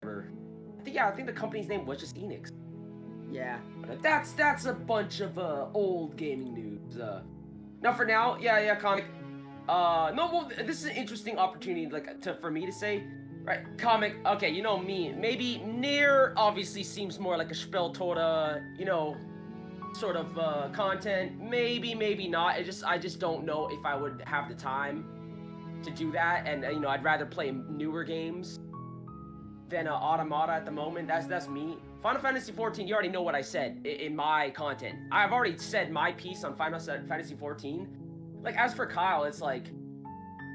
I think the company's name was just Enix. Yeah. That's a bunch of old gaming news. Now for now, yeah, comic. No, well, this is an interesting opportunity, like for me to say, right? Comic. Okay, you know me. Maybe Nier obviously seems more like a Spelltoda, sort of content. Maybe not. I just don't know if I would have the time to do that, and I'd rather play newer games than Automata at the moment. That's me. Final Fantasy 14, you already know what I said in my content. I've already said my piece on Final Fantasy 14. Like, as for Cyle, it's like,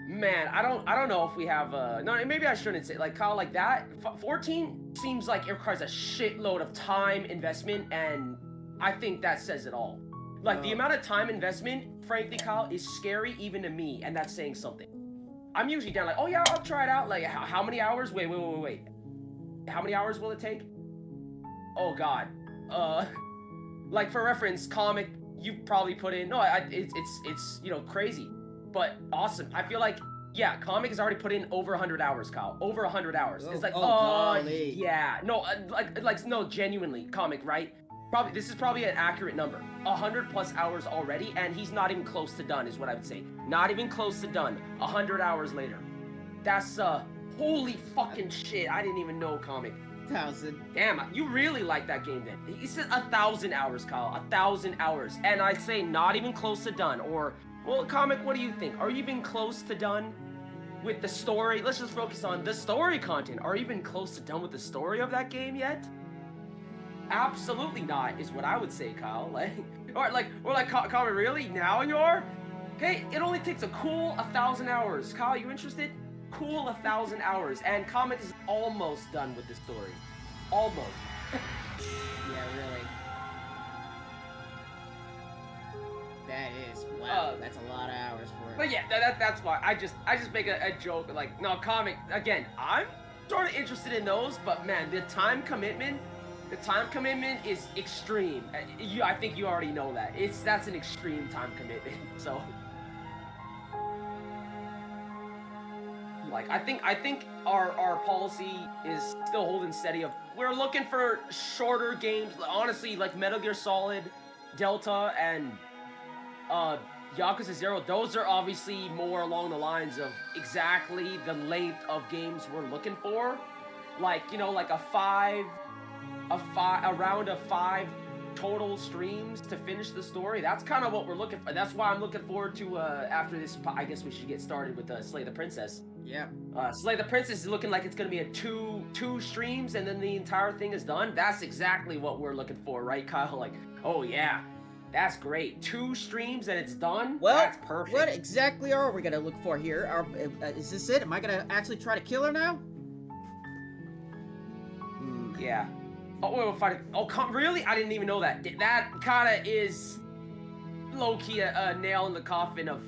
man, I don't know if we have no, maybe I shouldn't say, like, Cyle, like that. 14 seems like it requires a shitload of time investment, and I think that says it all. Like, the amount of time investment, frankly, Cyle, is scary even to me, and that's saying something. I'm usually down like, oh yeah, I'll try it out. Like, how many hours? Wait. How many hours will it take? Oh god. Like for reference, comic, you probably put in, no, it's crazy, but awesome. I feel like, yeah, comic has already put in over 100 hours, Cyle. Over 100 hours. It's like, golly. yeah, no, no, genuinely, comic, right? This is probably an accurate number. 100 plus hours already, and he's not even close to done, is what I would say. Not even close to done. 100 hours later. That's, holy fucking shit. I didn't even know, comic. 1,000. Damn, you really like that game then. He said 1,000 hours, Cyle. 1,000 hours. And I say not even close to done. Or, well, comic, what do you think? Are you even close to done with the story? Let's just focus on the story content. Are you even close to done with the story of that game yet? Absolutely not, is what I would say, Cyle. Like, comic, really? Now you're? Hey, it only takes a cool 1,000 hours. Cyle, you interested? Cool 1,000 hours, and comic is almost done with the story. Almost. Yeah, really. That is, wow, that's a lot of hours for it. But yeah, that's why I just make a joke, like, no, comic, again, I'm sort of interested in those, but man, the time commitment is extreme. I think you already know that. That's an extreme time commitment, so. Like, I think our policy is still holding steady of, we're looking for shorter games, honestly, like Metal Gear Solid, Delta, and Yakuza 0. Those are obviously more along the lines of exactly the length of games we're looking for. Like, like a round of 5 total streams to finish the story. That's kind of what we're looking for. That's why I'm looking forward to, after this, I guess we should get started with Slay the Princess. Yeah. Slay the Princess is looking like it's gonna be a two streams and then the entire thing is done. That's exactly what we're looking for, right, Cyle? Like, oh yeah, that's great. 2 streams and it's done. Well, that's perfect. What exactly are we gonna look for here? Is this it? Am I gonna actually try to kill her now? Yeah. Oh, we'll fight it. Oh, really? I didn't even know that. That kind of is low-key a nail in the coffin of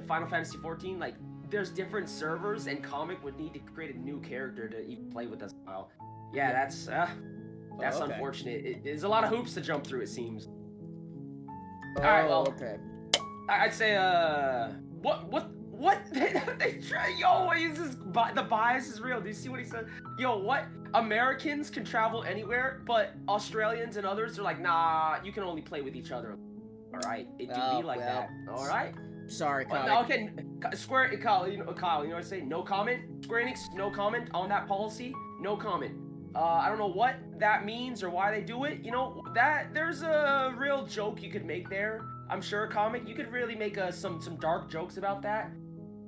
Final Fantasy 14. Like, there's different servers, and comic would need to create a new character to even play with us. Well, yeah, that's okay. Unfortunate. There's a lot of hoops to jump through, it seems. All right, well, okay. I'd say what they try? Yo, the bias is real. Do you see what he said? Yo, what? Americans can travel anywhere, but Australians and others are like, nah, you can only play with each other. All right, it do be like that. All right. Sorry, Kyle. Well, okay, Kyle, you know what I say? No comment. Square Enix, no comment on that policy. No comment. I don't know what that means or why they do it. There's a real joke you could make there. I'm sure, comic, you could really make some dark jokes about that.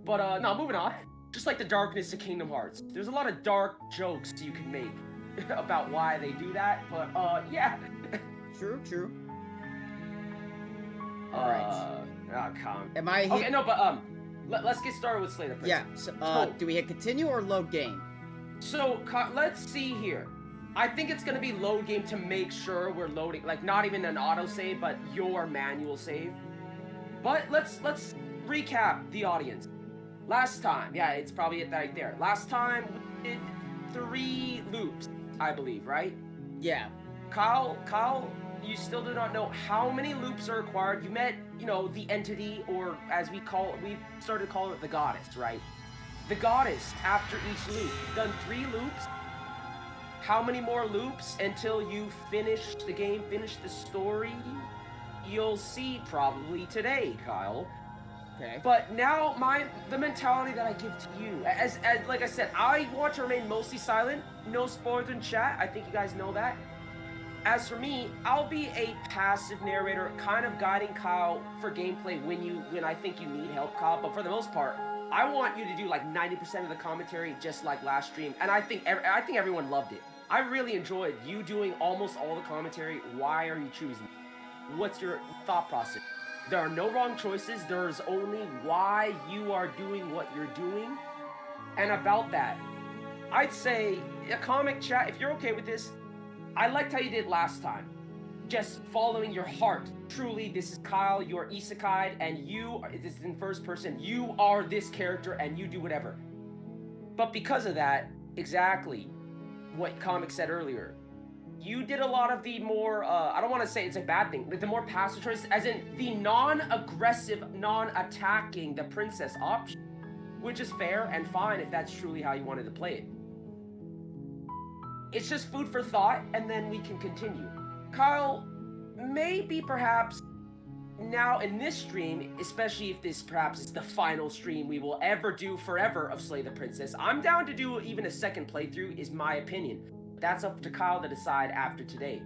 But no, moving on. Just like the darkness of Kingdom Hearts, there's a lot of dark jokes you can make about why they do that. But yeah. True. All right. Oh, come. Am I? Okay, no, but let's get started with Slay the Princess. Yeah. So, do we hit continue or load game? So let's see here. I think it's gonna be load game to make sure we're loading, like not even an auto save, but your manual save. But let's recap the audience. Last time, yeah, it's probably it right there. Last time we did 3 loops, I believe, right? Yeah. Kyle, you still do not know how many loops are required. You met, the entity, or as we started to call it, the goddess, right? The goddess, after each loop, you've done 3 loops. how many more loops until you finish the game, finish the story? You'll see probably today, Kyle. Okay. But now the mentality that I give to you, as like I said, I want to remain mostly silent, no spoilers in chat. I think you guys know that. As for me, I'll be a passive narrator, kind of guiding Kyle for gameplay when I think you need help, Kyle. But for the most part, I want you to do like 90% of the commentary, just like last stream. And I think everyone loved it. I really enjoyed you doing almost all the commentary. Why are you choosing? What's your thought process? There are no wrong choices. There's only why you are doing what you're doing. And about that, I'd say a comic chat, if you're okay with this, I liked how you did last time. Just following your heart. Truly, this is Kyle, you're isekai, and this is in first person, you are this character and you do whatever. But because of that, exactly what Comic said earlier, you did a lot of the more, I don't want to say it's a bad thing, but the more passive choices, as in the non-aggressive, non-attacking the princess option, which is fair and fine if that's truly how you wanted to play it. It's just food for thought, and then we can continue. Kyle, maybe perhaps now in this stream, especially if this perhaps is the final stream we will ever do forever of Slay the Princess, I'm down to do even a second playthrough, is my opinion. That's up to Kyle to decide after today.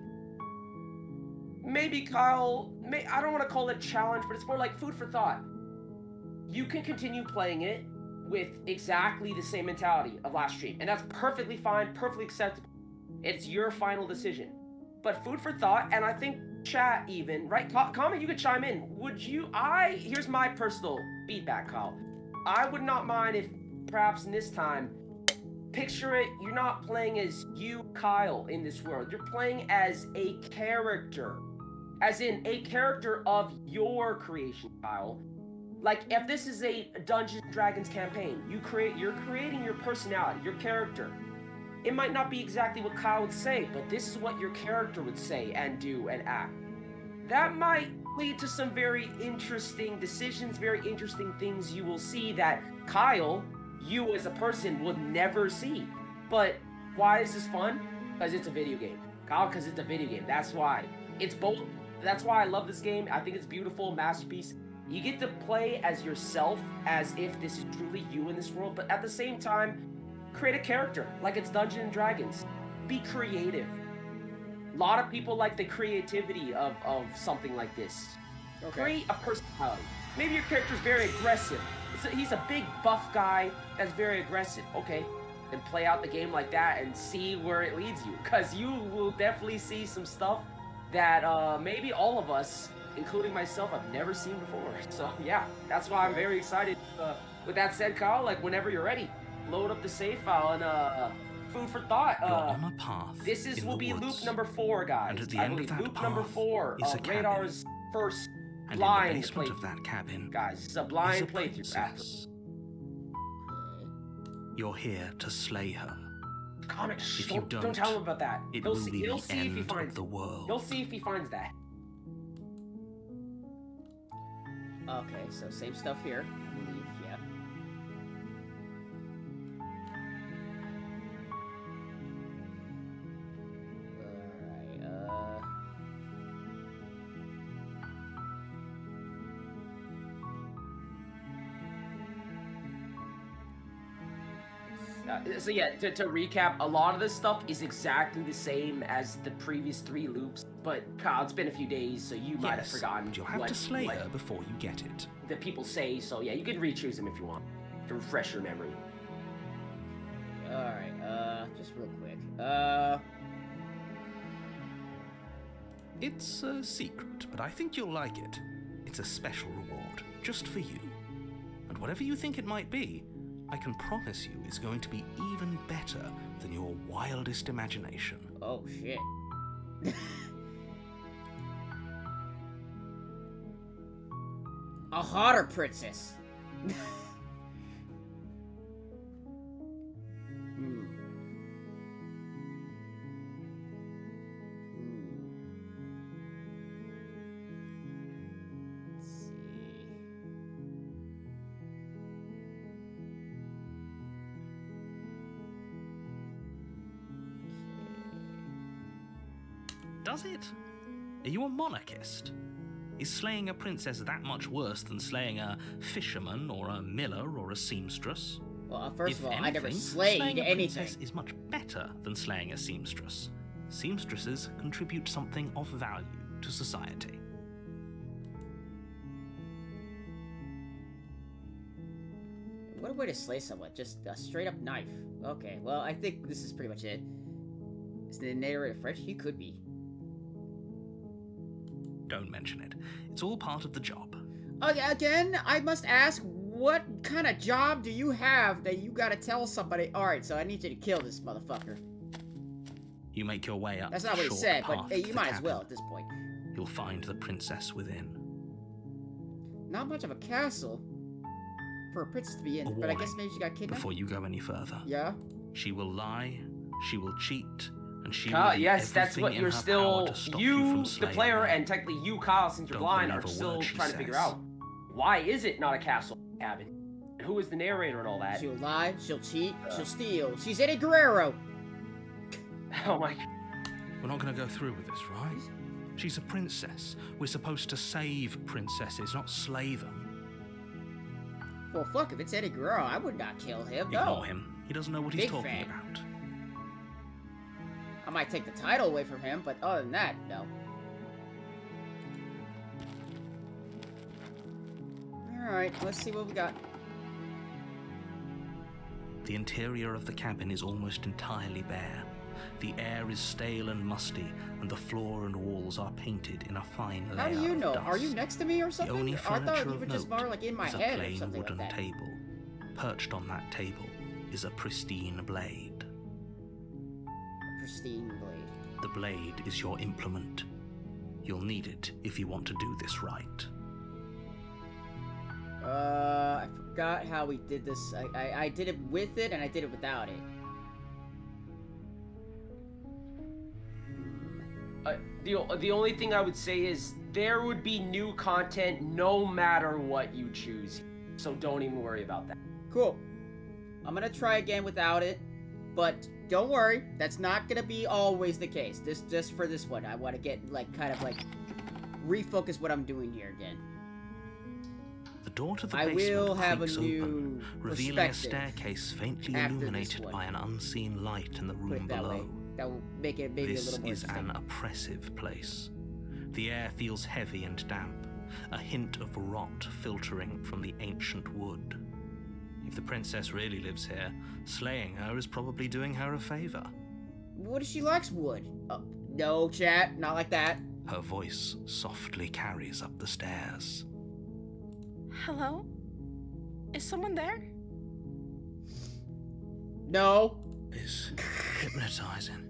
Maybe Kyle, I don't want to call it a challenge, but it's more like food for thought. You can continue playing it with exactly the same mentality of last stream, and that's perfectly fine, perfectly acceptable. It's your final decision. But food for thought, and I think chat even, right? Comment, you could chime in. Here's my personal feedback, Kyle. I would not mind if perhaps in this time, picture it, you're not playing as you, Kyle, in this world. You're playing as a character. As in, a character of your creation, Kyle. Like, if this is a Dungeons & Dragons campaign, you're creating your personality, your character. It might not be exactly what Kyle would say, but this is what your character would say and do and act. That might lead to some very interesting decisions, very interesting things you will see that Kyle, you as a person, would never see. But why is this fun? Because it's a video game. Kyle, because it's a video game. That's why. It's both. That's why I love this game. I think it's beautiful, masterpiece. You get to play as yourself, as if this is truly you in this world, but at the same time, create a character, like it's Dungeons & Dragons. Be creative. A lot of people like the creativity of something like this. Okay. Create a personality. Maybe your character's very aggressive. He's a big buff guy that's very aggressive. Okay, then play out the game like that and see where it leads you. Because you will definitely see some stuff that maybe all of us, including myself, have never seen before. So yeah, that's why I'm very excited. With that said, Kyle, like whenever you're ready, load up the save file and food for thought. You're on a path. This will be loop number 4, guys. And at the end of that loop path number 4 is a Radar's first and blind in the basement playthrough. of that cabin, guys, it's a blind playthrough. After. You're here to slay her. Comic, If you don't tell him about that. It He'll will be he'll the see if he end finds of the world. He'll see if he finds that. Okay, so same stuff here, I believe, yeah. So yeah, to recap, a lot of this stuff is exactly the same as the previous 3 loops, but Kyle, it's been a few days, so you might have forgotten. But you'll have to slay her before you get it. The people say, so yeah, you can re-choose them if you want, to refresh your memory. Alright, just real quick, It's a secret, but I think you'll like it. It's a special reward, just for you. And whatever you think it might be, I can promise you it's going to be even better than your wildest imagination. Oh, shit. A hotter princess. Does it? Are you a monarchist? Is slaying a princess that much worse than slaying a fisherman or a miller or a seamstress? Well, first of all, If I never anything, slayed slaying a anything. princess is much better than slaying a seamstress. Seamstresses contribute something of value to society. What a way to slay someone. Just a straight up knife. Okay, well, I think this is pretty much it. Is the narrator French? He could be. Don't mention it. It's all part of the job. Again, I must ask, what kind of job do you have that you gotta tell somebody? Alright, so I need you to kill this motherfucker. You make your way up. That's not the what he short said, path but to hey, the you might as cabin. well at this point. You'll find the princess within. Not much of a castle for a princess to be in, A but I guess warning maybe she got kidnapped? Before you go any further. Yeah? She will lie, she will cheat, and she will do Yes, that's everything what in you're her still power to stop you, from the slaying player, her. and technically you, Kyle, since you're Don't blind, believe are a still word she trying to figure says. out why is it not a castle cabin? And who is the narrator and all that? She'll lie, she'll cheat, she'll steal. She's Eddie Guerrero! Oh my. We're not going to go through with this, right? She's a princess. We're supposed to save princesses, not slay them. Well, fuck, if it's Eddie Guerrero, I would not kill him, no. Ignore him. He doesn't know what he's Big talking fan. about. I might take the title away from him, but other than that, no. Alright, let's see what we got. The interior of the cabin is almost entirely bare. The air is stale and musty, and the floor and walls are painted in a fine layer How do you of know? dust. Are you next to me or The something? only I furniture thought you of were just note more like in my is a head or plain something like wooden that. table. Perched on that table is a pristine blade. Pristine blade. The blade is your implement. You'll need it if you want to do this right. I forgot how we did this. I did it with it and I did it without it. The only thing I would say is there would be new content no matter what you choose. So don't even worry about that. Cool. I'm gonna try again without it, but don't worry, that's not gonna be always the case. Just for this one, I want to get refocus what I'm doing here again. The door to the I basement will have a creaks new open, revealing a perspective staircase faintly after this illuminated one. by an unseen light in the Put room it that way. below. That will make it maybe a This little more is interesting. an oppressive place. The air feels heavy and damp, a hint of rot filtering from the ancient wood. If the princess really lives here, slaying her is probably doing her a favor. What if she likes wood? No, chat, not like that. Her voice softly carries up the stairs. Hello? Is someone there? No. It's hypnotizing.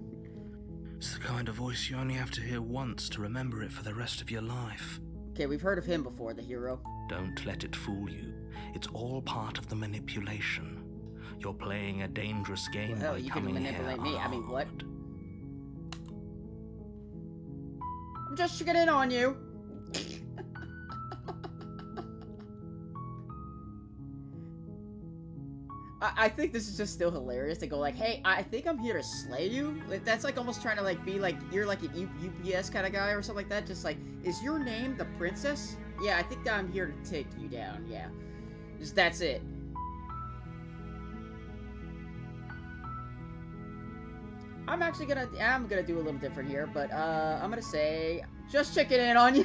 It's the kind of voice you only have to hear once to remember it for the rest of your life. Okay, we've heard of him before, the hero. Don't let it fool you. It's all part of the manipulation. You're playing a dangerous game Well, by you can coming manipulate here me. I mean, what? armed. I'm just checking in on you. I think this is just still hilarious to go like, hey, I think I'm here to slay you. Like, that's like almost trying to like be like, you're like an UPS kind of guy or something like that. Just like, is your name the princess? Yeah, I think I'm here to take you down. Yeah, just that's it. I'm gonna do a little different here, but I'm gonna say, just checking in on you.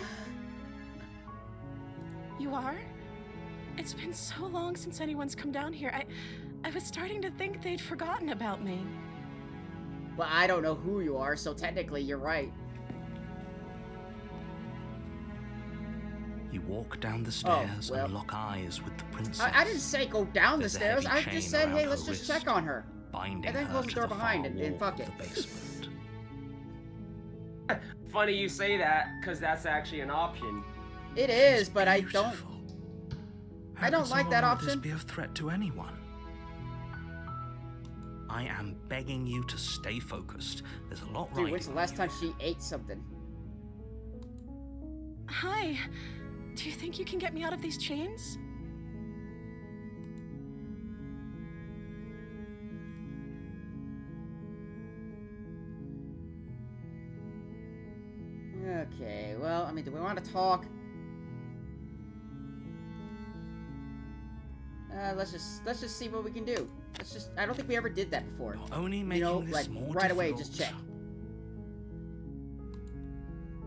You are? It's been so long since anyone's come down here. I was starting to think they'd forgotten about me. Well, I don't know who you are, so technically you're right. You walk down the stairs well. and lock eyes with the princess. I didn't say go down There's the a stairs. heavy I chain just said, around hey, her let's just wrist, check on her. binding And then her close the to door the behind far and fuck wall it. of the basement. Funny you say that, because that's actually an option. It is, but I don't. Beautiful. I How don't could like someone that like this option. be a threat to anyone? I am begging you to stay focused. There's a lot Dude, riding when's the on last you. time she ate something? Hi. Do you think you can get me out of these chains? Okay, well, I mean, do we want to talk? Let's just see what we can do. I don't think we ever did that before. You're only making this like, more right away, difficult. just check.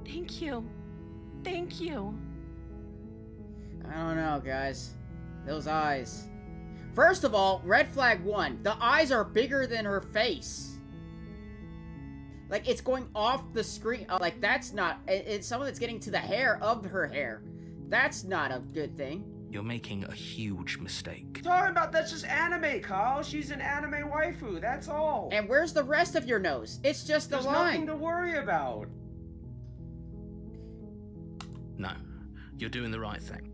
Thank you. Thank you. I don't know, guys. Those eyes. First of all, red flag 1. The eyes are bigger than her face. Like, it's going off the screen. Like, that's not... It's some of it's getting to the hair of her hair. That's not a good thing. You're making a huge mistake. Talking about that's just anime, Kyle. She's an anime waifu. That's all. And where's the rest of your nose? It's just the There's line. nothing to worry about. No, you're doing the right thing.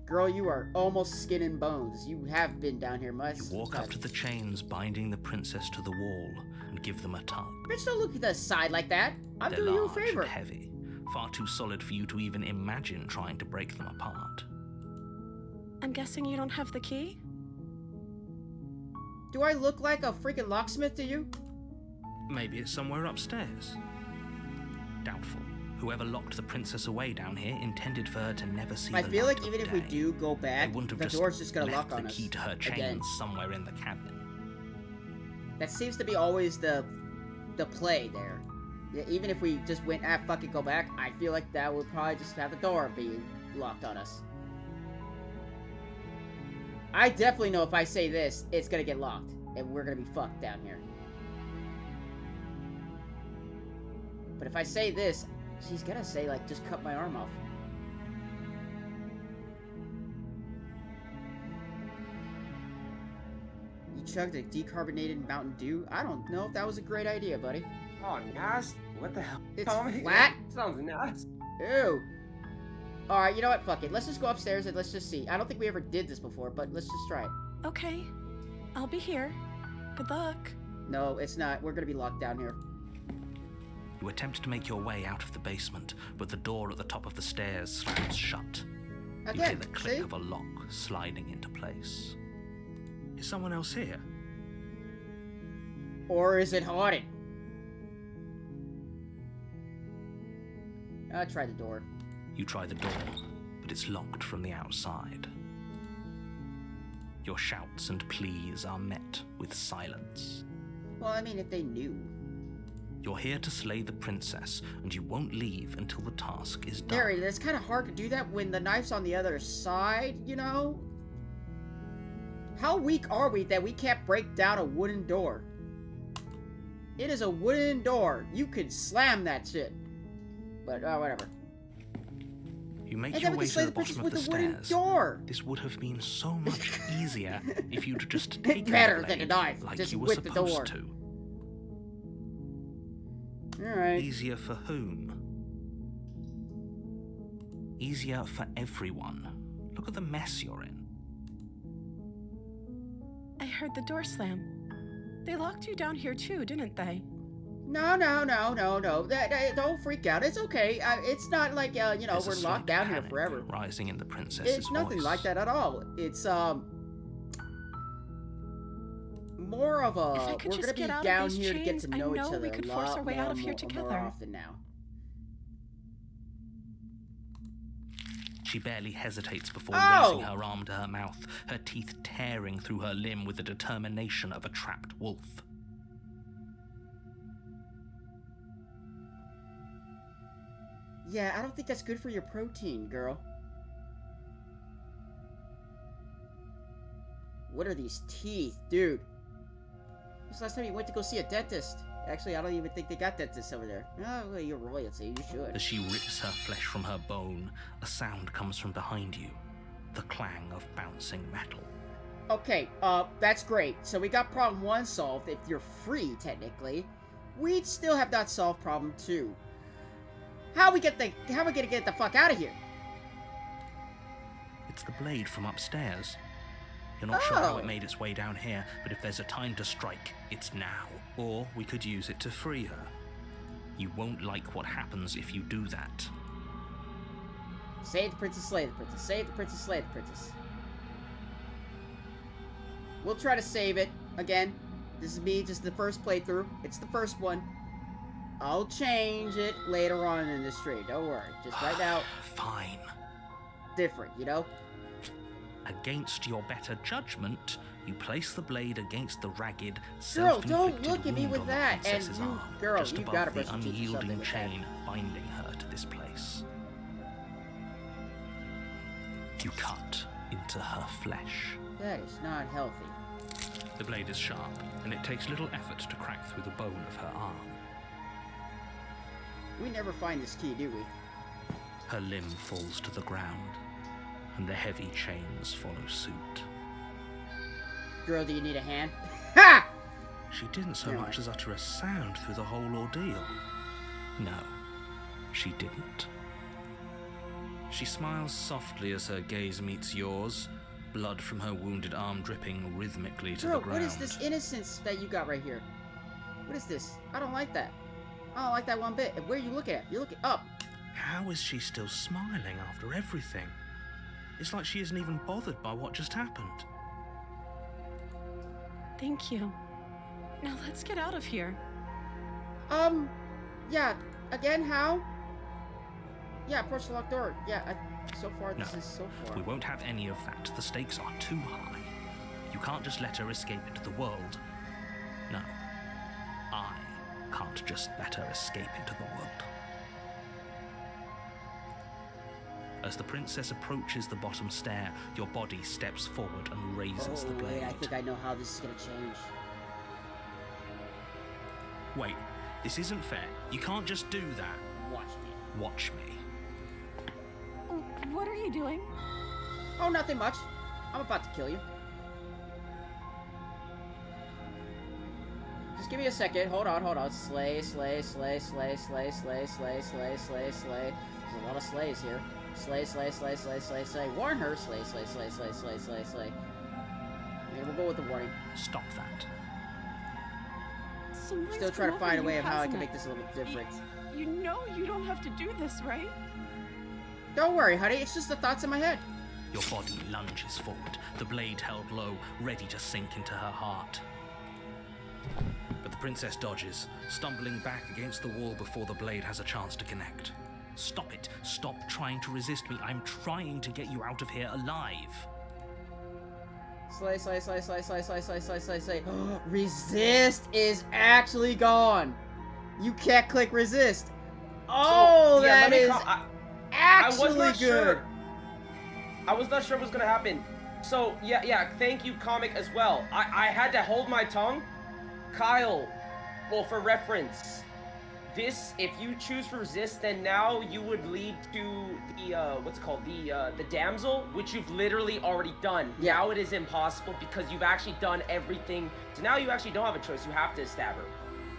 Girl, you are almost skin and bones. You have been down here much. You walk up to the chains binding the princess to the wall and give them a tug. Bitch, don't look at the side like that. I'm They're doing you a large favor. and heavy, far too solid for you to even imagine trying to break them apart. I'm guessing you don't have the key? Do I look like a freaking locksmith to you? Maybe it's somewhere upstairs. Doubtful. Whoever locked the princess away down here intended for her to never see I the feel light like of even if we day. do go They back, wouldn't have the just door's just gonna left lock on the us. key to her chains again. somewhere in the cabin. That seems to be always the play there. Yeah, even if we just went, fuck it, go back, I feel like that would probably just have the door be locked on us. I definitely know if I say this, it's gonna get locked, and we're gonna be fucked down here. But if I say this, she's gonna say, like, just cut my arm off. You chugged a decarbonated Mountain Dew? I don't know if that was a great idea, buddy. Oh, nasty. What the hell? It's Tommy? flat. Sounds nasty. Ew. Alright, you know what? Fuck it. Let's just go upstairs and let's just see. I don't think we ever did this before, but let's just try it. Okay. I'll be here. Good luck. No, it's not. We're gonna be locked down here. You attempt to make your way out of the basement, but the door at the top of the stairs slams shut. You hear Again, the click see? of a lock sliding into place. Is someone else here? Or is it haunted? I'll try the door. You try the door, but it's locked from the outside. Your shouts and pleas are met with silence. Well, I mean, if they knew. You're here to slay the princess, and you won't leave until the task is done. Gary, it's kind of hard to do that when the knife's on the other side, you know? How weak are we that we can't break down a wooden door? It is a wooden door. You could slam that shit. But, whatever. You make And your then we way can to slay the the princess bottom of with the a wooden stairs. door. This would have been so much easier if you'd just taken Better the than a blade knife, like just you were with the supposed door. to. Alright. Easier for whom? Easier for everyone. Look at the mess you're in. I heard the door slam. They locked you down here too, didn't they? No. Don't freak out. It's okay. It's not like, you know, There's a we're slight locked down here panic forever. rising in the princess's It's nothing voice. like that at all. It's, more of a, If I could we're just gonna be get out of down these here to get chains, to I know each know other we could a force lot our way more, out of here more together. often now. She barely hesitates before Oh! raising her arm to her mouth, her teeth tearing through her limb with the determination of a trapped wolf. Yeah, I don't think that's good for your protein, girl. What are these teeth, dude? When's the last time you went to go see a dentist? Actually, I don't even think they got dentists over there. Oh, well, you're royalty. You should. As she rips her flesh from her bone, a sound comes from behind you. The clang of bouncing metal. Okay, that's great. So we got problem 1 solved. If you're free, technically, we'd still have not solved problem 2. How are we gonna get the fuck out of here? It's the blade from upstairs. You're not sure how Oh. it made its way down here, but if there's a time to strike, it's now. Or we could use it to free her. You won't like what happens if you do that. Save the princess, slay the princess. Save the princess, slay the princess. We'll try to save it. Again, this is me, just the first playthrough. It's the first one. I'll change it later on in the stream. Don't worry. Just right now, Fine. different, you know? Against your better judgment, you place the blade against the ragged, Girl, self-inflicted don't look at me wound with on that, the and princess's you- arm, girl, just you above gotta the brush your teeth or something unyielding with that. chain binding her to this place. You cut into her flesh. That is not healthy. The blade is sharp, and it takes little effort to crack through the bone of her arm. We never find this key, do we? Her limb falls to the ground, and the heavy chains follow suit. Girl, do you need a hand? Ha! She didn't so Never much mind. as utter a sound through the whole ordeal. No, she didn't. She smiles softly as her gaze meets yours, blood from her wounded arm dripping rhythmically to Girl, the ground. what is this innocence that you got right here? What is this? I don't like that. I don't like that one bit. Where are you looking at? You're looking up. How is she still smiling after everything? It's like she isn't even bothered by what just happened. Thank you. Now let's get out of here. Yeah, again, how? Yeah, approach the locked door. Yeah, so far, this No, is so far. We won't have any of that. The stakes are too high. You can't just let her escape into the world. No, I can't just let her escape into the world. As the princess approaches the bottom stair, your body steps forward and raises the Oh, blade. wait, I think I know how this is gonna change. Wait, this isn't fair. You can't just do that. Watch me. Watch me. What are you doing? Oh, nothing much. I'm about to kill you. Just give me a second. Hold on, hold on. Slay, slay, slay, slay, slay, slay, slay, slay, slay, slay. There's a lot of slays here. Slay, slay, slay, slay, slay, slay. Warn her. Slay, slay, slay, slay, slay, slay, slay. Okay, we'll go with the warning. Stop that. Someone's Still come trying to over find a you, way of how I hasn't can it? make this a little different. You know you don't have to do this, right? Don't worry, honey. It's just the thoughts in my head. Your body lunges forward, the blade held low, ready to sink into her heart. But the princess dodges, stumbling back against the wall before the blade has a chance to connect. Stop it. Stop trying to resist me. I'm trying to get you out of here alive. Slay, slay, slay, slay, slay, slay, slay, slay, slay, slay. Resist is actually gone. You can't click resist. Oh, yeah, that is I actually was not good. sure. I was not sure what was gonna happen. So yeah, thank you, comic, as well. I had to hold my tongue. Cyle, well, for reference, this, if you choose resist, then now you would lead to the what's it called, the damsel, which you've literally already done. Yeah. Now it is impossible because you've actually done everything. So now you actually don't have a choice. You have to stab her.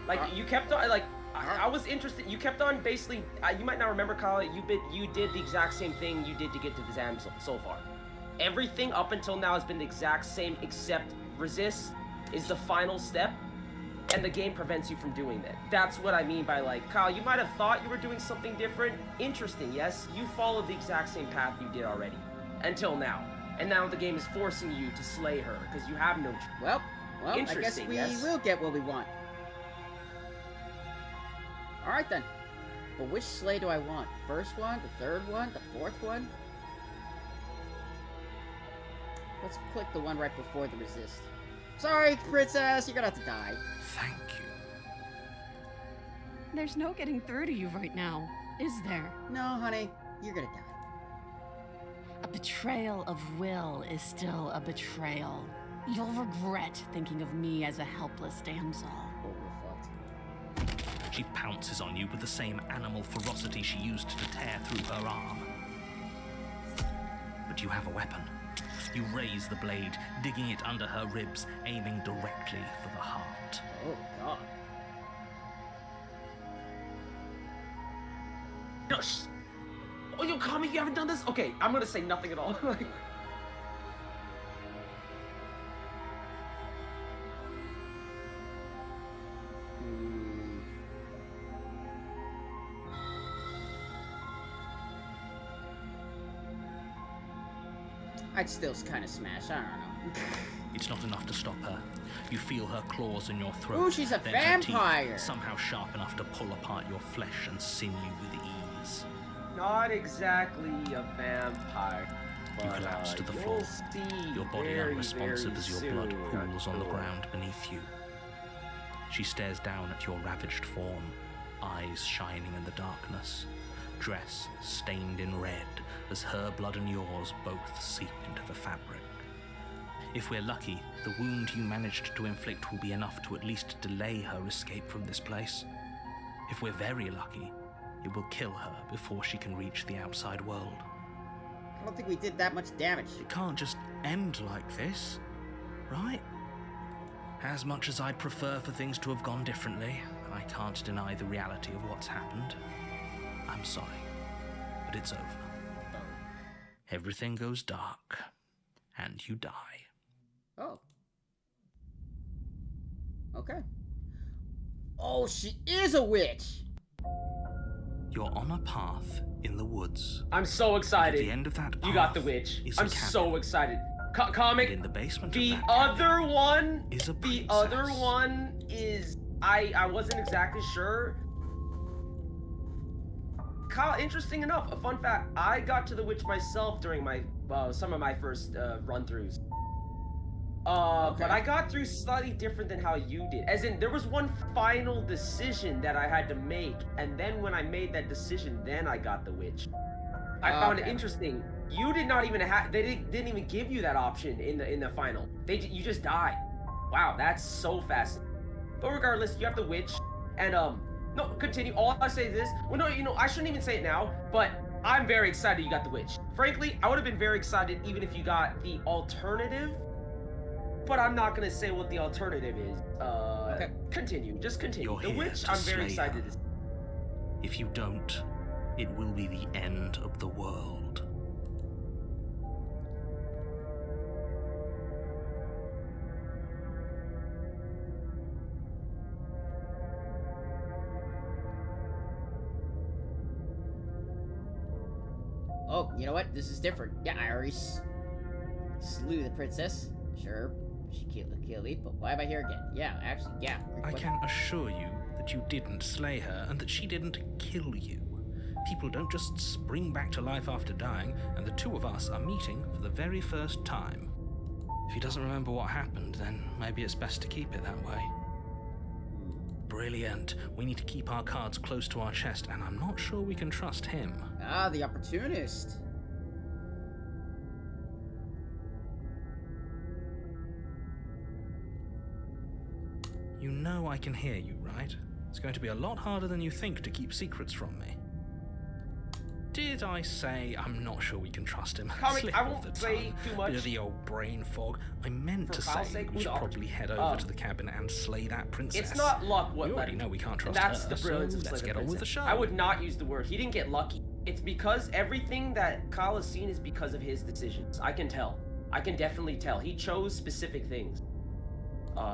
Like you kept on like. I was interested. You kept on basically. You might not remember, Kyle. You did the exact same thing you did to get to the damsel so far. Everything up until now has been the exact same, except resist is the final step, and the game prevents you from doing that. That's what I mean by, like, Kyle, you might have thought you were doing something different. Interesting, yes. You followed the exact same path you did already until now, and now the game is forcing you to slay her because you have no. Well, I guess Interesting, we yes. will get what we want. All right then. But which slay do I want? First one, the third one, the fourth one? Let's click the one right before the resist. Sorry, princess, you're gonna have to die. Thank you. There's no getting through to you right now, is there? No, honey, you're gonna die. A betrayal of will is still a betrayal. You'll regret thinking of me as a helpless damsel. Oh, we're fucked. She pounces on you with the same animal ferocity she used to tear through her arm. But you have a weapon. You raise the blade, digging it under her ribs, aiming directly for the heart. Oh, God. No, oh, you comic, you haven't done this? Okay, I'm gonna say nothing at all. Like, I'd still kind of smash. I don't know. It's not enough to stop her. You feel her claws in your throat. Ooh, she's a then her teeth, vampire. somehow sharp enough to pull apart your flesh and sinew with ease. Not exactly a vampire. You But, collapse to the you'll floor, see your body very, unresponsive very as your soon, blood pools on the Arturo. ground beneath you. She stares down at your ravaged form, eyes shining in the darkness, dress stained in red as her blood and yours both seep into the fabric. If we're lucky, the wound you managed to inflict will be enough to at least delay her escape from this place. If we're very lucky, it will kill her before she can reach the outside world. I don't think we did that much damage. It can't just end like this, right? As much as I'd prefer for things to have gone differently, I can't deny the reality of what's happened. I'm sorry, but it's over. Everything goes dark, and you die. Oh. Okay. Oh, she is a witch! You're on a path in the woods. I'm so excited. At the end of that path You got the witch. is a I'm cabin. so excited. Comic. And in the basement The of that other cabin one is a The princess. other one is I wasn't exactly sure. Kyle, interesting enough, a fun fact, I got to the witch myself during my some of my first run-throughs. Okay. But I got through slightly different than how you did. As in, there was one final decision that I had to make, and then when I made that decision, then I got the witch. I found it Okay. interesting. You did not even have. They didn't even give you that option in the final. You just die. Wow, that's so fascinating. But regardless, you have the witch, and no, continue. All I say is this. Well, no, I shouldn't even say it now. But I'm very excited you got the witch. Frankly, I would have been very excited even if you got the alternative. But I'm not gonna say what the alternative is. Okay. Continue. Just continue. You're The here witch. to I'm very slay excited. her. If you don't, it will be the end of the world. Oh, you know what? This is different. Yeah, I already slew the princess. Sure, she killed me, but why am I here again? Yeah, actually, yeah. Good I question. can assure you that you didn't slay her and that she didn't kill you. People don't just spring back to life after dying, and the two of us are meeting for the very first time. If he doesn't remember what happened, then maybe it's best to keep it that way. Brilliant. We need to keep our cards close to our chest, and I'm not sure we can trust him. Ah, the opportunist. You know I can hear you, right? It's going to be a lot harder than you think to keep secrets from me. Did I say I'm not sure we can trust him? Comic, Slip I off won't the say tongue. too much. Bit of the old brain fog. I meant For to Kyle's say sake, we who's should the probably head over to the cabin and slay that princess. It's not luck what We led already him. know we can't And trust that's her, the brilliance so of let's Slay get the on with the Princess. show. I would not use the word. He didn't get lucky. It's because everything that Kyle has seen is because of his decisions. I can tell. I can definitely tell. He chose specific things.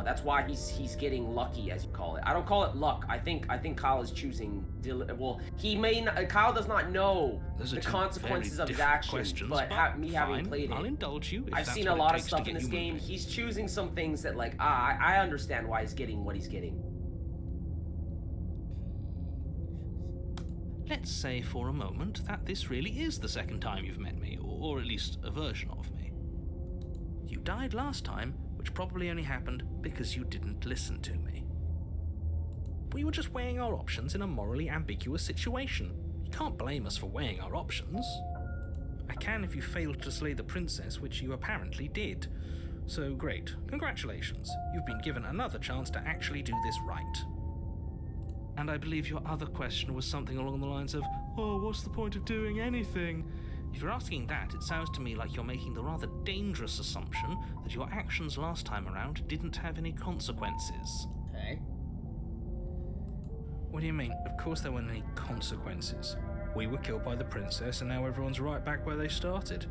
That's why he's getting lucky, as you call it. I don't call it luck. I think Kyle is choosing. Well, he may not. Kyle does not know Those are the two consequences very of his different actions. questions, But me having fine, played I'll it, indulge you if I've that's seen what a it lot of takes to stuff in get this you game. moving. He's choosing some things that, like, I understand why he's getting what he's getting. Let's say for a moment that this really is the second time you've met me, or at least a version of me. You died last time, which probably only happened because you didn't listen to me. We were just weighing our options in a morally ambiguous situation. You can't blame us for weighing our options. I can if you failed to slay the princess, which you apparently did. So great, congratulations. You've been given another chance to actually do this right. And I believe your other question was something along the lines of, oh, what's the point of doing anything? If you're asking that, it sounds to me like you're making the rather dangerous assumption that your actions last time around didn't have any consequences. Okay. What do you mean? Of course there weren't any consequences. We were killed by the princess and now everyone's right back where they started.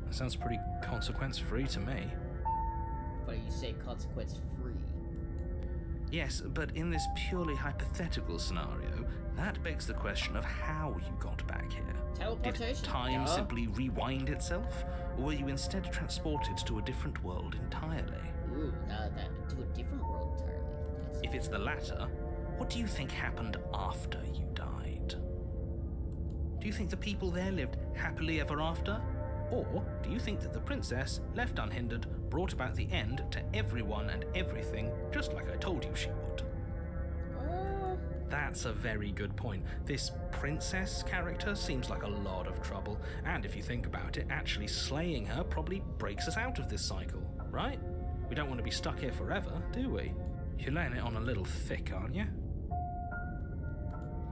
That sounds pretty consequence-free to me. But you say consequence free. Yes, but in this purely hypothetical scenario, that begs the question of how you got back here. Teleportation. Did time simply rewind itself, or were you instead transported to a different world entirely? Ooh, to a different world entirely. If it's the latter, what do you think happened after you died? Do you think the people there lived happily ever after? Or do you think that the princess, left unhindered, brought about the end to everyone and everything, just like I told you she would? That's a very good point. This princess character seems like a lot of trouble, and if you think about it, actually slaying her probably breaks us out of this cycle, right? We don't want to be stuck here forever, do we? You're laying it on a little thick, aren't you?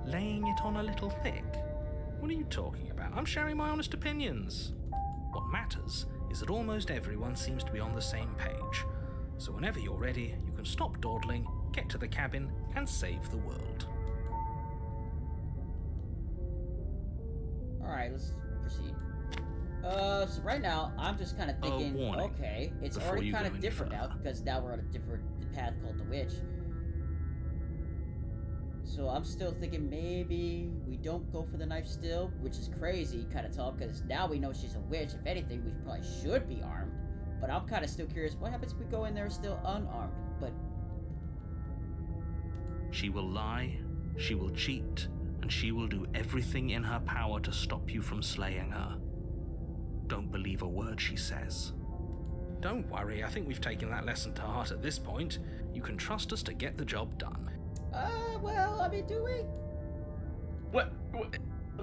Laying it on a little thick? What are you talking about? I'm sharing my honest opinions. What matters is that almost everyone seems to be on the same page. So whenever you're ready, you can stop dawdling, get to the cabin, and save the world. Alright, let's proceed. So right now, I'm just kind of thinking, warning, okay, it's already kind of different now, because now we're on a different path called the Witch. So I'm still thinking maybe we don't go for the knife still, which is crazy kind of talk, because now we know she's a witch. If anything, we probably should be armed. But I'm kind of still curious, what happens if we go in there still unarmed? But she will lie, she will cheat, and she will do everything in her power to stop you from slaying her. Don't believe a word she says. Don't worry, I think we've taken that lesson to heart at this point. You can trust us to get the job done. Well, I mean, do we? What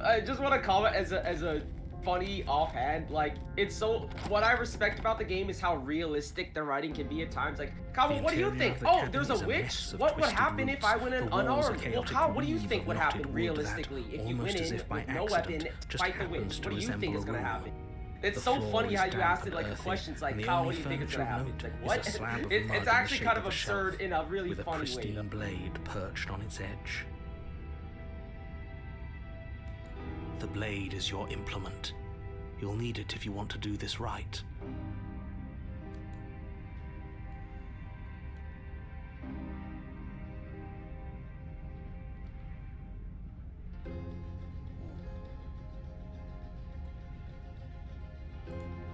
I just want to comment as a funny offhand, like, it's so, what I respect about the game is how realistic the writing can be at times. Like, Kyle, what do you think? Oh, there's a witch? What would happen if I went in unarmed? Well, Kyle, what do you think would happen realistically if you went in with no weapon, fight the witch? What do you think is going to happen? It's so funny how you asked it like questions like, Kyle, what do you think is going to happen? Like, what? It's actually kind of absurd in a really funny way. With a pristine blade perched on its edge. The blade is your implement. You'll need it if you want to do this right.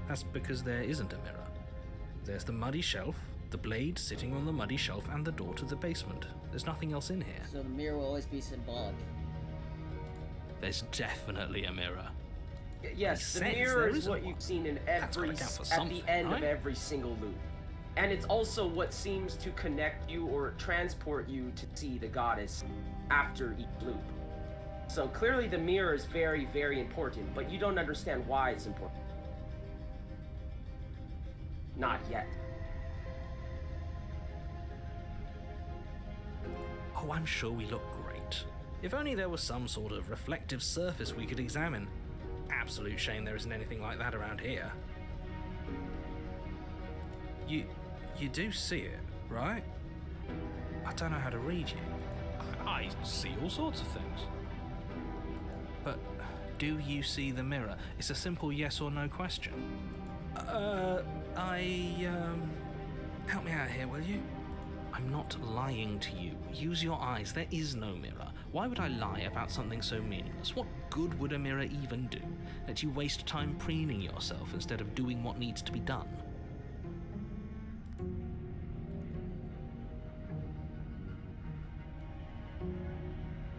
That's because there isn't a mirror. There's the muddy shelf, the blade sitting on the muddy shelf, and the door to the basement. There's nothing else in here. So the mirror will always be symbolic. There's definitely a mirror. Yes, the mirror is what you've seen in at the end of every single loop. And it's also what seems to connect you or transport you to see the goddess after each loop. So clearly the mirror is very, very important, but you don't understand why it's important. Not yet. Oh, I'm sure we look great. If only there was some sort of reflective surface we could examine. Absolute shame there isn't anything like that around here. You do see it, right? I don't know how to read you. I see all sorts of things. But do you see the mirror? It's a simple yes or no question. Help me out here, will you? I'm not lying to you. Use your eyes. There is no mirror. Why would I lie about something so meaningless? What good would a mirror even do? Let you waste time preening yourself instead of doing what needs to be done.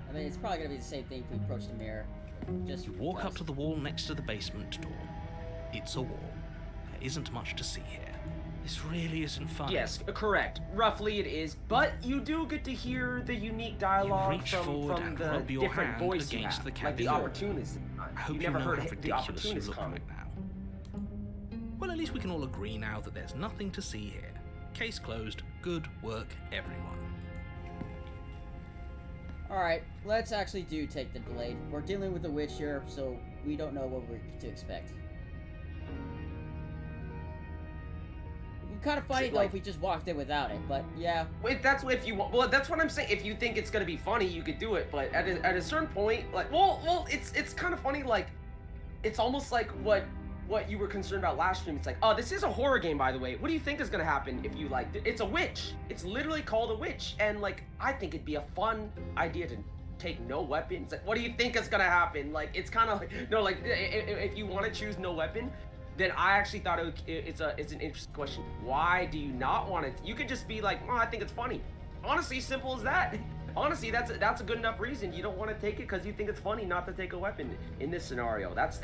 I mean, it's probably gonna be the same thing if we approach the mirror. Just you walk up to the wall next to the basement door. It's a wall. There isn't much to see here. This really isn't fun. Yes, correct. Roughly it is, but you do get to hear the unique dialogue from the different voice you have, like the opportunist. I hope you never heard how ridiculous you look right now. Well, at least we can all agree now that there's nothing to see here. Case closed. Good work, everyone. Alright, let's actually take the blade. We're dealing with a witch here, so we don't know what we're to expect. Kind of funny though if we just walked in without it, but yeah. Wait, that's if you want. Well, that's what I'm saying. If you think it's gonna be funny, you could do it. But at a certain point, like, well, it's kind of funny. Like, it's almost like what what you were concerned about last stream. It's like, oh, this is a horror game, by the way. What do you think is gonna happen if you like? It's a witch. It's literally called a witch, and like, I think it'd be a fun idea to take no weapons. Like, what do you think is gonna happen? Like, it's kind of like, no, like, if you want to choose no weapon, then I actually thought it's an interesting question. Why do you not want it? You could just be like, oh, I think it's funny. Honestly, simple as that. Honestly, that's a good enough reason. You don't want to take it because you think it's funny not to take a weapon in this scenario. That's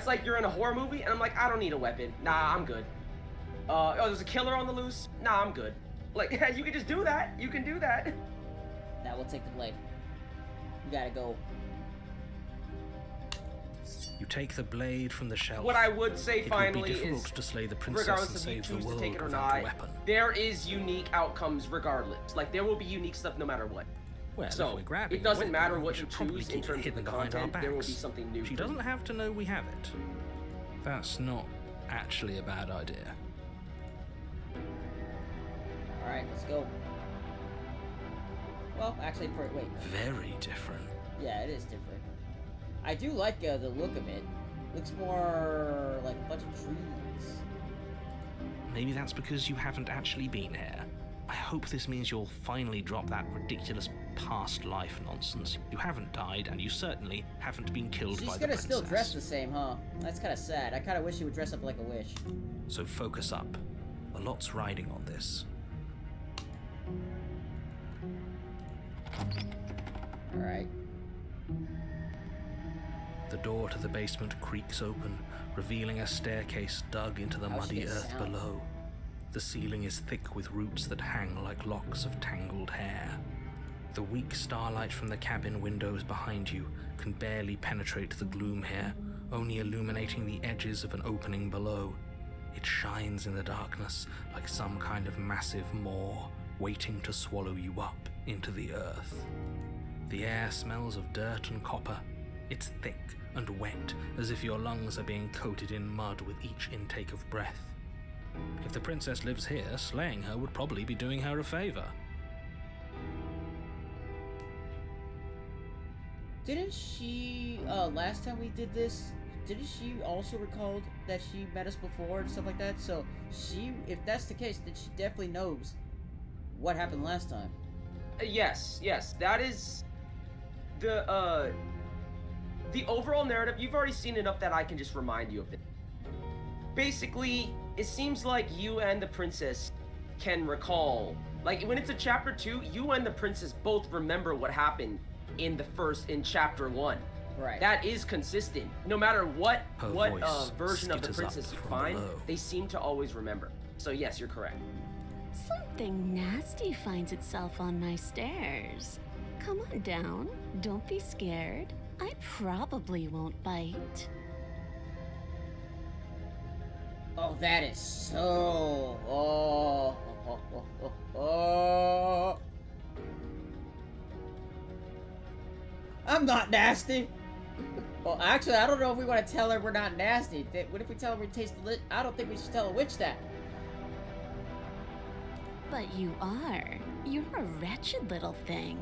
like you're in a horror movie and I'm like, I don't need a weapon. Nah, I'm good. Oh, there's a killer on the loose. Nah, I'm good. Like, you can just do that. You can do that. Now we'll take the blade. You gotta go. You take the blade from the shelf. What I would say it finally would be difficult is, to slay the princess regardless and if you save the choose to world take it or without a not, weapon. there is unique outcomes regardless. Like, there will be unique stuff no matter what. Well, So, if we're grabbing it doesn't a matter weapon, what we you should probably choose in keep it terms of hidden the behind our content, there will be backs. something new. She for doesn't you. have to know we have it. That's not actually a bad idea. Alright, let's go. Well, actually, wait. Very different. Yeah, it is different. I do like the look of it. Looks more like a bunch of trees. Maybe that's because you haven't actually been here. I hope this means you'll finally drop that ridiculous past life nonsense. You haven't died, and you certainly haven't been killed by She's the gonna princess. still dress the same, huh? That's kind of sad. I kind of wish she would dress up like a witch. So focus up. A lot's riding on this. Alright. The door to the basement creaks open, revealing a staircase dug into the How's she muddy gonna earth sound? below. The ceiling is thick with roots that hang like locks of tangled hair. The weak starlight from the cabin windows behind you can barely penetrate the gloom here, only illuminating the edges of an opening below. It shines in the darkness like some kind of massive maw waiting to swallow you up into the earth. The air smells of dirt and copper. It's thick and wet, as if your lungs are being coated in mud with each intake of breath. If the princess lives here, slaying her would probably be doing her a favor. Didn't she, last time we did this, didn't she also recall that she met us before and stuff like that? So she, if that's the case, then she definitely knows what happened last time. Yes, that is the overall narrative. You've already seen enough that I can just remind you of it. Basically, it seems like you and the princess can recall, like when it's a chapter 2, you and the princess both remember what happened in chapter 1. Right. That is consistent. No matter what voice version of the skitters princess up you from find, below. they seem to always remember. So yes, you're correct. Something nasty finds itself on my stairs. Come on down. Don't be scared. I probably won't bite. Oh, that is so... Oh. I'm not nasty. Well, actually, I don't know if we want to tell her we're not nasty. What if we tell her we taste the lit? I don't think we should tell a witch that. But you are. You're a wretched little thing.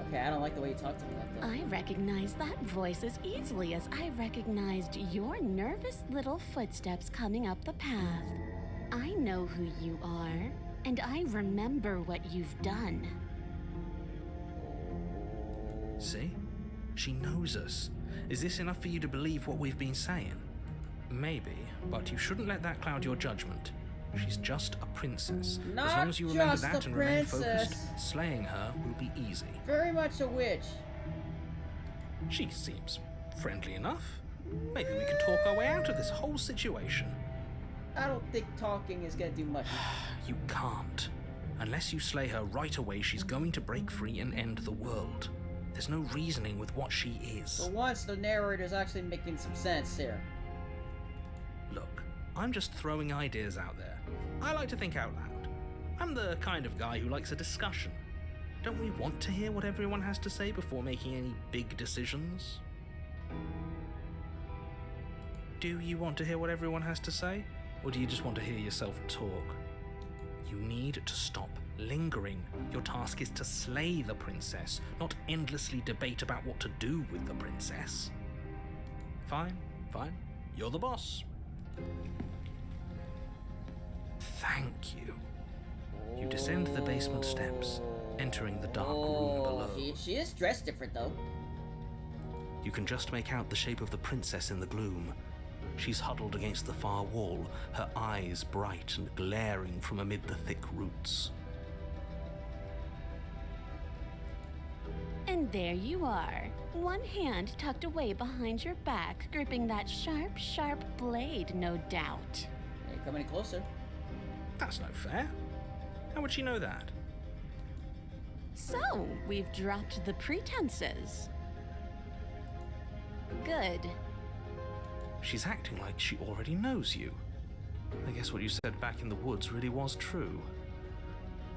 Okay, I don't like the way you talk to me like that. I recognize that voice as easily as I recognized your nervous little footsteps coming up the path. I know who you are, and I remember what you've done. See? She knows us. Is this enough for you to believe what we've been saying? Maybe, but you shouldn't let that cloud your judgment. She's just a princess. Not as long as you remember just that a and remain princess. focused, slaying her will be easy. Very much a witch. She seems friendly enough. Maybe we can talk our way out of this whole situation. I don't think talking is gonna do much. You can't. Unless you slay her right away, she's going to break free and end the world. There's no reasoning with what she is. For once, the narrator's actually making some sense here. Look, I'm just throwing ideas out there. I like to think out loud. I'm the kind of guy who likes a discussion. Don't we want to hear what everyone has to say before making any big decisions? Do you want to hear what everyone has to say? Or do you just want to hear yourself talk? You need to stop lingering. Your task is to slay the princess, not endlessly debate about what to do with the princess. Fine, fine. You're the boss. Thank you. You descend the basement steps, entering the dark room below. She is dressed different, though. You can just make out the shape of the princess in the gloom. She's huddled against the far wall, her eyes bright and glaring from amid the thick roots. And there you are, one hand tucked away behind your back, gripping that sharp, sharp blade, no doubt. Hey, coming in closer. That's no fair. How would she know that? So, we've dropped the pretenses. Good. She's acting like she already knows you. I guess what you said back in the woods really was true.